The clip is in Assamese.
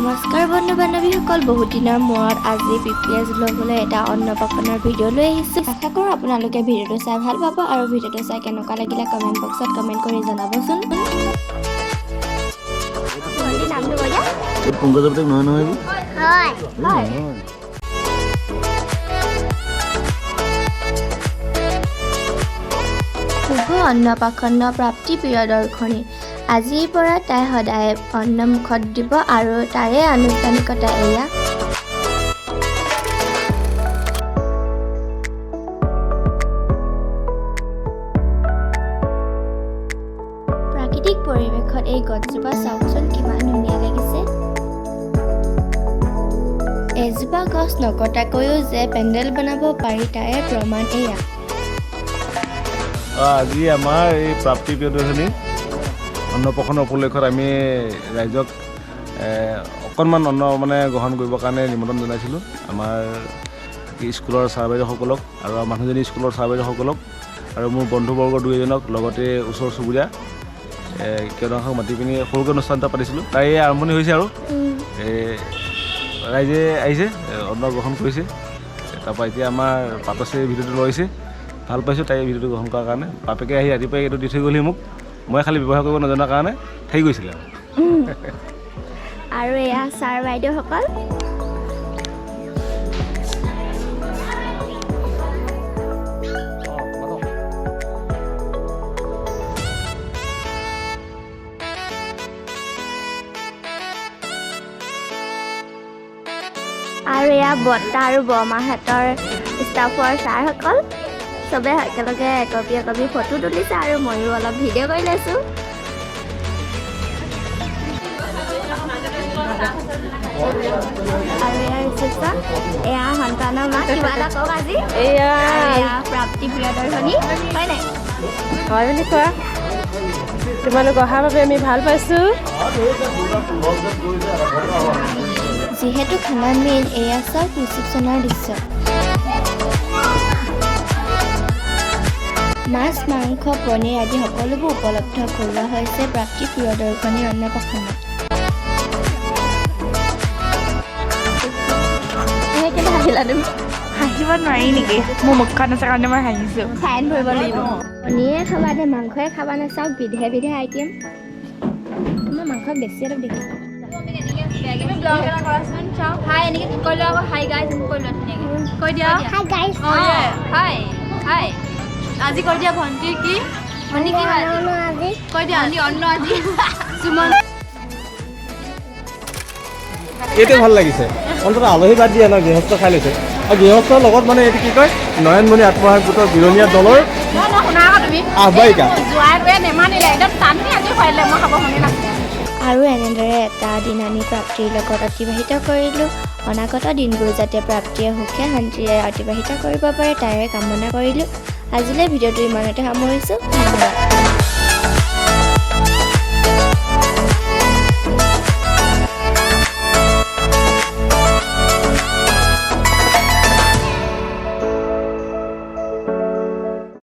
নমস্কাৰ বন্ধু বান্ধৱীসকল, বহুত দিনৰ মূৰত আজি পিপিএছ ব্লগলৈ এটা অন্নপ্ৰাশনৰ ভিডিঅ' লৈ আহিছোঁ। আশা কৰোঁ আপোনালোকে ভিডিঅ'টো চাই ভাল পাব আৰু ভিডিঅ'টো চাই কেনেকুৱা লাগিলে কমেণ্ট বক্সত কমেণ্ট কৰি জনাবচোন। শুভ অন্নপ্ৰাশন প্ৰাপ্তি প্ৰিয় দৰ্শনী। আজিৰ পৰা তাই সদায় অন্ন মুখত দিব আৰু তাৰে আনুষ্ঠানিকতা এয়া। প্ৰাকৃতিক পৰিৱেশত এই গছজোপা চাওকচোন কিমান ধুনীয়া লাগিছে। এজোপা গছ নকটাকৈও যে পেণ্ডেল বনাব পাৰি তাৰে প্ৰমাণ এয়া। আজি আমাৰ এই প্ৰাপ্তি প্ৰিয়দৰ্শনী অন্নপ্ৰাশন উপলক্ষত আমি ৰাইজক অকণমান অন্ন গ্ৰহণ কৰিবৰ কাৰণে নিমন্ত্ৰণ জনাইছিলোঁ। আমাৰ স্কুলৰ ছাৰ বাইদেউসকলক আৰু মানুহজনী স্কুলৰ ছাৰ বাইদেউসকলক আৰু মোৰ বন্ধুবৰ্গ দুই এজনক লগতে ওচৰ চুবুৰীয়া কেইজনক মাতি পিনি সৰুকৈ অনুষ্ঠান এটা পাতিছিলোঁ। তাই আৰম্ভণি হৈছে আৰু ৰাইজে আহিছে, অন্ন গ্ৰহণ কৰিছে। তাৰপৰা এতিয়া আমাৰ পাতছে ভিডিঅ'টো লৈছে, ভাল পাইছোঁ তাই ভিডিঅ'টো গ্ৰহণ কৰাৰ কাৰণে। বাপেকে আহি ৰাতিপুৱাই এইটো দি থৈ গ'লহি মোক, মই খালি ব্যৱহাৰ কৰিব নজনাৰ কাৰণে থাকি গৈছিলে। আৰু এয়া ছাৰ বাইদেউসকল। আৰু এয়া বৰ্তা আৰু বৰমাহঁতৰ ষ্টাফৰ ছাৰসকল চবে একেলগে একপি একপি ফটো তুলিছে আৰু ময়ো অলপ ভিডিঅ' কৰি লৈছোঁ। আৰু এয়া ৰিচেপশ্যন, এয়া সন্তানৰ মা। কিবা এটা কওক আজি। এয়া প্ৰাপ্তি প্ৰিয়দৰ্শনী হয় নাই? হয় বুলি কোৱা। তোমালোক অহাৰ বাবে আমি ভাল পাইছোঁ। যিহেতু খানা মেইন, এয়া চাওক ৰিচেপশ্যনৰ দৃশ্য। মাছ, মাংস, পনীৰ আদি সকলোবোৰ উপলব্ধ কৰোৱা হৈছে প্ৰাপ্তি প্ৰিয়দৰ্শনী অন্নপ্ৰাশনত। হাঁহিব নোৱাৰি নেকি? মোৰ মুখখন আছে কাৰণে মই হাঁহিছোঁ। ফাইন ভৰিব লাগিব। পনীৰে খাবা নে মাংসই খাবা নে? চাওক বিধে বিধে আইটেম। তোমাৰ মাংস বেছি অলপ দেখিছোঁ। আজি কৈ দিয়া ভণ্টি কি? ভণ্টি কি হয় আজি? কৈ দিয়া অন্ন আজি। এইটো ভাল লাগিছে। অন্ততঃ আলহী বাদ দিয়া ন, গৃহস্থ খাই লৈছে। আৰু গৃহস্থৰ লগত এইটো কি কয়, নয়নমণি আত্মসহায়ক গোটৰ বিৰণীয়া দলৰ আহ্বায়িকা। আৰু এনেদৰে এটা দিন আমি প্ৰাপ্তিৰ লগত অতিবাহিত কৰিলোঁ। অনাগত দিনবোৰ যাতে প্ৰাপ্তিয়ে সুখে শান্তিৰে অতিবাহিত কৰিব পাৰে তাৰে কামনা কৰিলোঁ। আজিলৈ ভিডিঅ'টো ইমানতে সামৰিছোঁ। ধন্যবাদ।